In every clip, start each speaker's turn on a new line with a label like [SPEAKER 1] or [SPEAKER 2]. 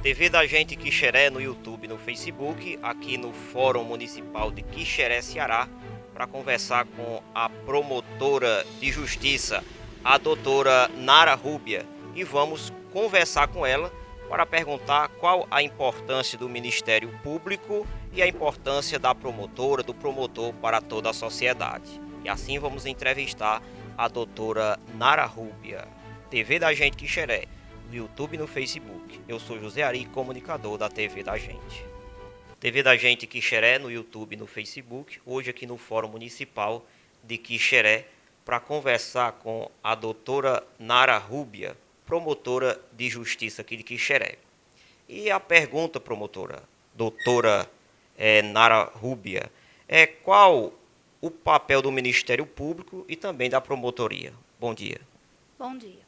[SPEAKER 1] TV da Gente Quixeré no YouTube e no Facebook, aqui no Fórum Municipal de Quixeré, Ceará, para conversar com a promotora de justiça, a doutora Nara Rúbia, e vamos conversar com ela para perguntar qual a importância do Ministério Público e a importância da promotora, do promotor para toda a sociedade. E assim vamos entrevistar a doutora Nara Rúbia. TV da Gente Quixeré, no YouTube e no Facebook. Eu sou José Ari, comunicador da TV da Gente. TV da Gente Quixeré, no YouTube e no Facebook, hoje aqui no Fórum Municipal de Quixeré, para conversar com a doutora Nara Rúbia, promotora de justiça aqui de Quixeré. E a pergunta, promotora, doutora Nara Rúbia, é qual o papel do Ministério Público e também da promotoria? Bom dia.
[SPEAKER 2] Bom dia.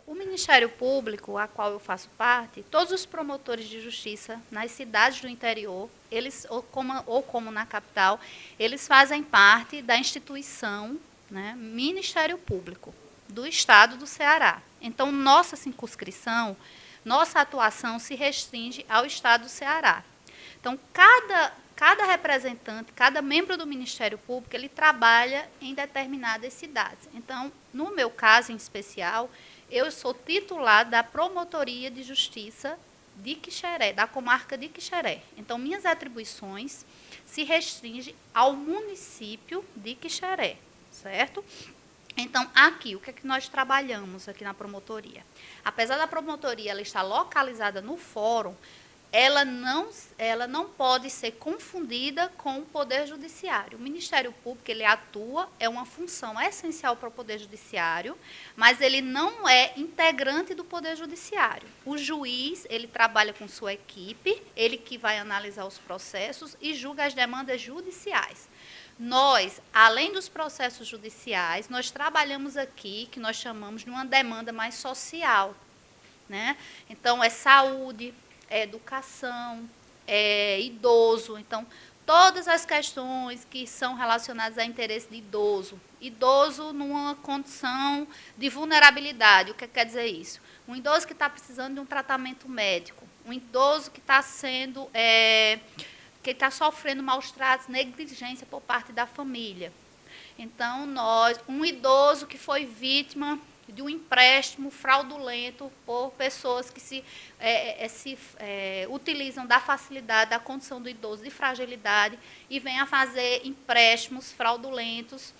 [SPEAKER 2] O Ministério Público, a qual eu faço parte, todos os promotores de justiça nas cidades do interior, eles ou como na capital, eles fazem parte da instituição, né, Ministério Público do Estado do Ceará. Então, nossa circunscrição, nossa atuação se restringe ao Estado do Ceará. Então, cada representante, cada membro do Ministério Público, ele trabalha em determinadas cidades. Então, no meu caso em especial, eu sou titular da Promotoria de Justiça de Quixeré, da comarca de Quixeré. Então, minhas atribuições se restringem ao município de Quixeré, certo? Então, aqui, o que é que nós trabalhamos aqui na promotoria? Apesar da promotoria ela estar localizada no fórum, ela não pode ser confundida com o Poder Judiciário. O Ministério Público, ele atua, é uma função essencial para o Poder Judiciário, mas ele não é integrante do Poder Judiciário. O juiz, ele trabalha com sua equipe, ele que vai analisar os processos e julga as demandas judiciais. Nós, além dos processos judiciais, nós trabalhamos aqui, que nós chamamos de uma demanda mais social, né? Então, é saúde, é educação, é idoso. Então, todas as questões que são relacionadas a interesse de idoso. Idoso numa condição de vulnerabilidade. O que quer dizer isso? Um idoso que está precisando de um tratamento médico. Um idoso que está sendo... que está sofrendo maus tratos, negligência por parte da família. Então, um idoso que foi vítima de um empréstimo fraudulento por pessoas que se utilizam da facilidade, da condição do idoso de fragilidade e vêm a fazer empréstimos fraudulentos.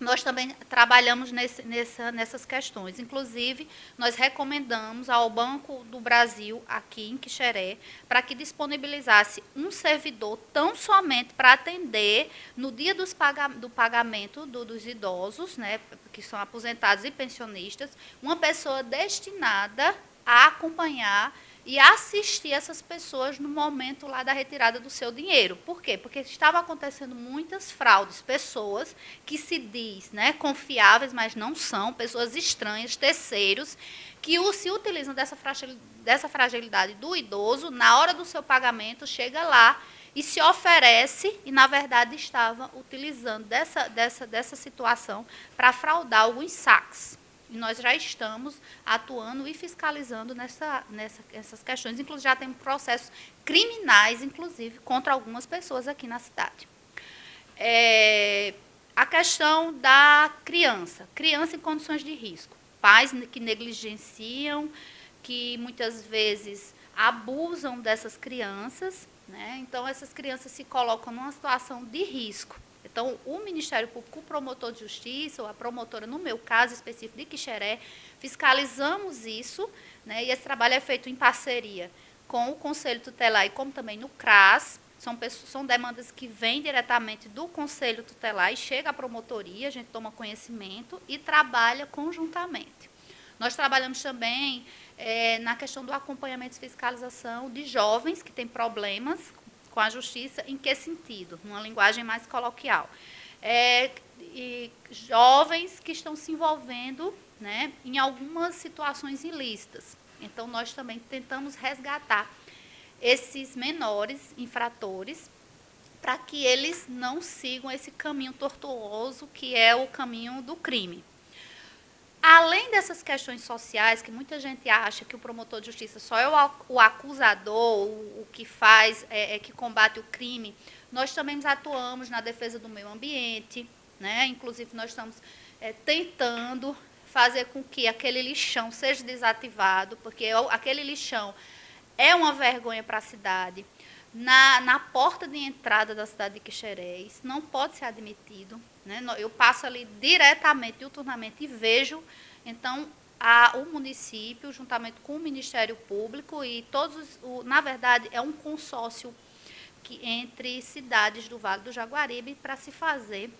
[SPEAKER 2] Nós também trabalhamos nessas questões. Inclusive, nós recomendamos ao Banco do Brasil, aqui em Quixeré, para que disponibilizasse um servidor tão somente para atender no dia do pagamento dos idosos, né, que são aposentados e pensionistas, uma pessoa destinada a acompanhar e assistir essas pessoas no momento lá da retirada do seu dinheiro. Por quê? Porque estava acontecendo muitas fraudes, pessoas que se diz, né, confiáveis, mas não são, pessoas estranhas, terceiros, que se utilizam dessa fragilidade do idoso, na hora do seu pagamento, chega lá e se oferece, e na verdade estava utilizando dessa situação para fraudar alguns saques. E nós já estamos atuando e fiscalizando nessas questões. Inclusive, já temos processos criminais, inclusive, contra algumas pessoas aqui na cidade. A questão da criança em condições de risco. Pais que negligenciam, que muitas vezes abusam dessas crianças, né? Então, essas crianças se colocam numa situação de risco. Então, o Ministério Público, o promotor de justiça, ou a promotora, no meu caso específico de Quixeré, fiscalizamos isso, né, e esse trabalho é feito em parceria com o Conselho Tutelar e como também no CRAS. São demandas que vêm diretamente do Conselho Tutelar e chega à promotoria, a gente toma conhecimento e trabalha conjuntamente. Nós trabalhamos também na questão do acompanhamento e fiscalização de jovens que têm problemas com a justiça. Em que sentido? Numa linguagem mais coloquial. E jovens que estão se envolvendo, né, em algumas situações ilícitas. Então, nós também tentamos resgatar esses menores infratores para que eles não sigam esse caminho tortuoso que é o caminho do crime. Além dessas questões sociais, que muita gente acha que o promotor de justiça só é o acusador, o que faz, que combate o crime, nós também atuamos na defesa do meio ambiente, né? Inclusive nós estamos tentando fazer com que aquele lixão seja desativado, porque aquele lixão é uma vergonha para a cidade. Na porta de entrada da cidade de Quixerés, não pode ser admitido. Né? Eu passo ali diretamente, diuturnamente, e vejo, então, o município, juntamente com o Ministério Público, e na verdade, é um consórcio entre cidades do Vale do Jaguaribe para se fazer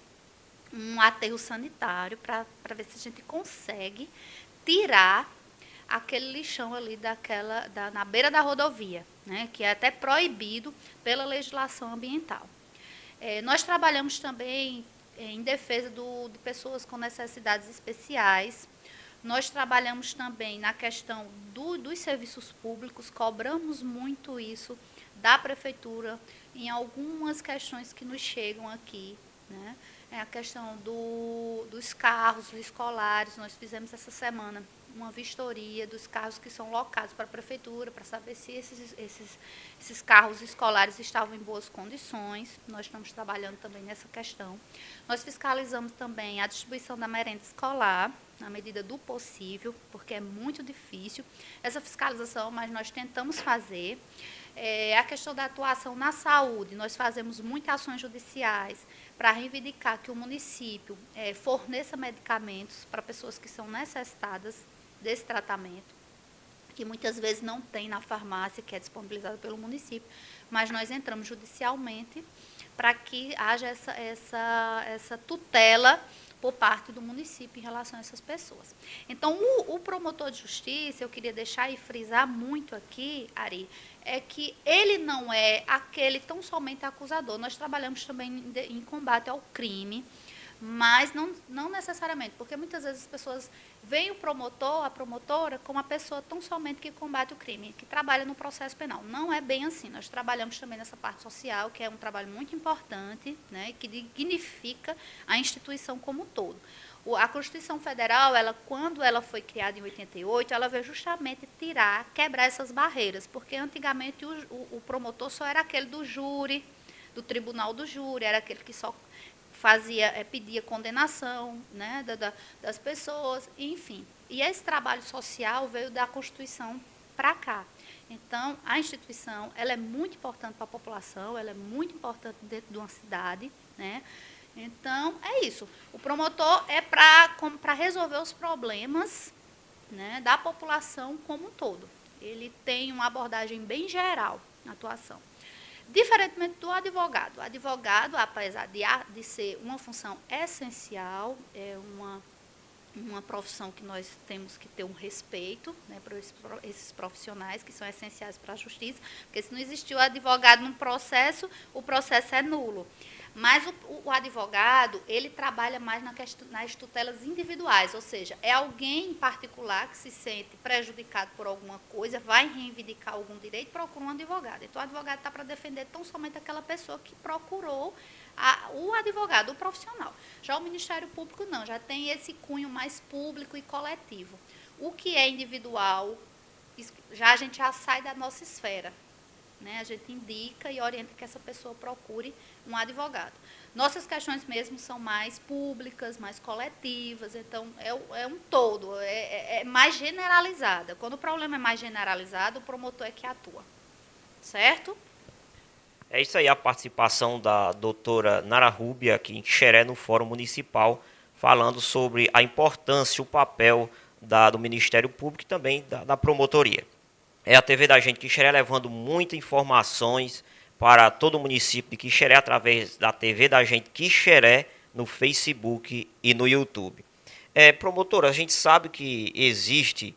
[SPEAKER 2] um aterro sanitário, para ver se a gente consegue tirar aquele lixão ali na beira da rodovia, né, que é até proibido pela legislação ambiental. Nós trabalhamos também em defesa de pessoas com necessidades especiais. Nós trabalhamos também na questão dos serviços públicos, cobramos muito isso da prefeitura em algumas questões que nos chegam aqui, né? A questão dos carros escolares. Nós fizemos essa semana uma vistoria dos carros que são locados para a prefeitura, para saber se esses carros escolares estavam em boas condições. Nós estamos trabalhando também nessa questão. Nós fiscalizamos também a distribuição da merenda escolar, na medida do possível, porque é muito difícil essa fiscalização, mas nós tentamos fazer. A questão da atuação na saúde, nós fazemos muitas ações judiciais para reivindicar que o município forneça medicamentos para pessoas que são necessitadas desse tratamento, que muitas vezes não tem na farmácia, que é disponibilizada pelo município, mas nós entramos judicialmente para que haja essa tutela por parte do município em relação a essas pessoas. Então, o promotor de justiça, eu queria deixar e frisar muito aqui, Ari, é que ele não é aquele tão somente acusador. Nós trabalhamos também em combate ao crime, mas não necessariamente, porque muitas vezes as pessoas veem o promotor, a promotora, como a pessoa tão somente que combate o crime, que trabalha no processo penal. Não é bem assim. Nós trabalhamos também nessa parte social, que é um trabalho muito importante, né, que dignifica a instituição como um todo. A Constituição Federal, quando ela foi criada em 88, ela veio justamente quebrar essas barreiras, porque antigamente o promotor só era aquele do júri, do tribunal do júri, era aquele que só pedia condenação, né, das pessoas, enfim. E esse trabalho social veio da Constituição para cá. Então, a instituição ela é muito importante para a população, ela é muito importante dentro de uma cidade, né? Então, é isso. O promotor é para resolver os problemas, né, da população como um todo. Ele tem uma abordagem bem geral na atuação. Diferentemente do advogado. O advogado, apesar de ser uma função essencial, é uma profissão que nós temos que ter um respeito, né, para esses profissionais que são essenciais para a justiça, porque se não existir o advogado num processo, o processo é nulo. Mas o advogado, ele trabalha mais nas tutelas individuais, ou seja, é alguém em particular que se sente prejudicado por alguma coisa, vai reivindicar algum direito, procura um advogado. Então, o advogado está para defender tão somente aquela pessoa que procurou o advogado, o profissional. Já o Ministério Público não, já tem esse cunho mais público e coletivo. O que é individual, a gente já sai da nossa esfera. Né? A gente indica e orienta que essa pessoa procure um advogado. Nossas questões mesmo são mais públicas, mais coletivas, então é um todo, é mais generalizada. Quando o problema é mais generalizado, o promotor é que atua. Certo?
[SPEAKER 1] É isso aí, a participação da doutora Nara Rúbia aqui em Xeré, no Fórum Municipal, falando sobre a importância e o papel do Ministério Público e também da promotoria. É a TV da gente Quixeré levando muitas informações para todo o município de Quixeré através da TV da gente Quixeré no Facebook e no YouTube. Promotora, a gente sabe que existe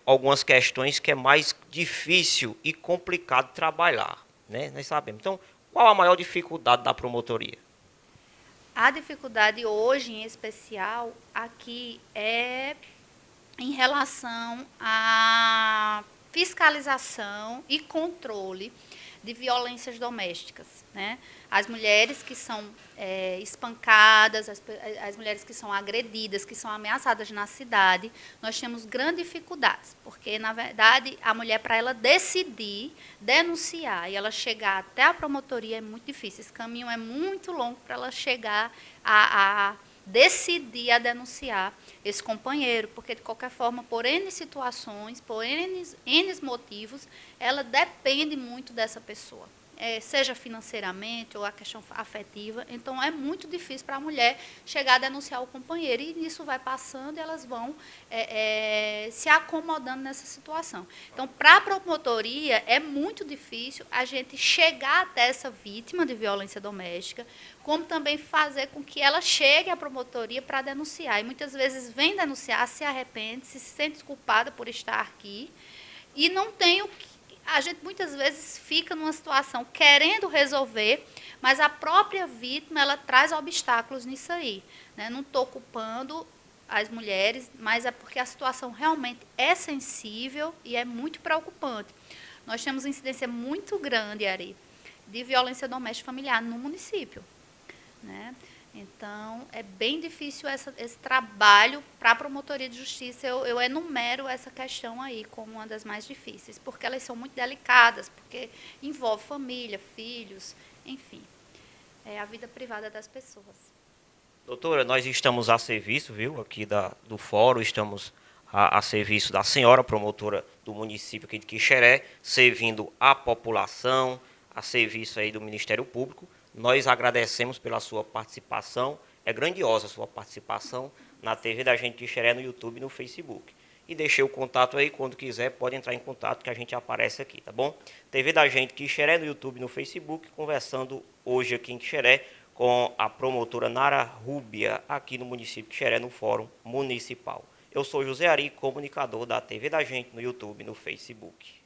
[SPEAKER 1] algumas questões que é mais difícil e complicado trabalhar, né? Nós sabemos. Então, qual a maior dificuldade da promotoria?
[SPEAKER 2] A dificuldade hoje, em especial, aqui é em relação à fiscalização e controle de violências domésticas, né? As mulheres que são espancadas, as mulheres que são agredidas, que são ameaçadas na cidade, nós temos grandes dificuldades, porque, na verdade, a mulher, para ela decidir, denunciar e ela chegar até a promotoria é muito difícil. Esse caminho é muito longo para ela chegar a decidir a denunciar esse companheiro, porque, de qualquer forma, por N situações, por N motivos, ela depende muito dessa pessoa. Seja financeiramente ou a questão afetiva. Então, é muito difícil para a mulher chegar a denunciar o companheiro. E isso vai passando e elas vão se acomodando nessa situação. Então, para a promotoria, é muito difícil a gente chegar até essa vítima de violência doméstica, como também fazer com que ela chegue à promotoria para denunciar. E muitas vezes vem denunciar, se arrepende, se sente culpada por estar aqui e não tem o que. A gente muitas vezes fica numa situação querendo resolver, mas a própria vítima ela traz obstáculos nisso aí, né? Não estou culpando as mulheres, mas é porque a situação realmente é sensível e é muito preocupante. Nós temos uma incidência muito grande, Ari, de violência doméstica familiar no município, né? Então, é bem difícil esse trabalho para a promotoria de justiça. Eu enumero essa questão aí como uma das mais difíceis, porque elas são muito delicadas, porque envolve família, filhos, enfim, é a vida privada das pessoas.
[SPEAKER 1] Doutora, nós estamos a serviço, viu, aqui do fórum, estamos a serviço da senhora promotora do município aqui de Quixeré, servindo a população, a serviço aí do Ministério Público. Nós agradecemos pela sua participação, é grandiosa a sua participação na TV da Gente Quixeré, no YouTube e no Facebook. E deixei o contato aí, quando quiser pode entrar em contato que a gente aparece aqui, tá bom? TV da Gente Quixeré, no YouTube e no Facebook, conversando hoje aqui em Quixeré com a promotora Nara Rúbia, aqui no município de Quixeré, no Fórum Municipal. Eu sou José Ari, comunicador da TV da Gente no YouTube e no Facebook.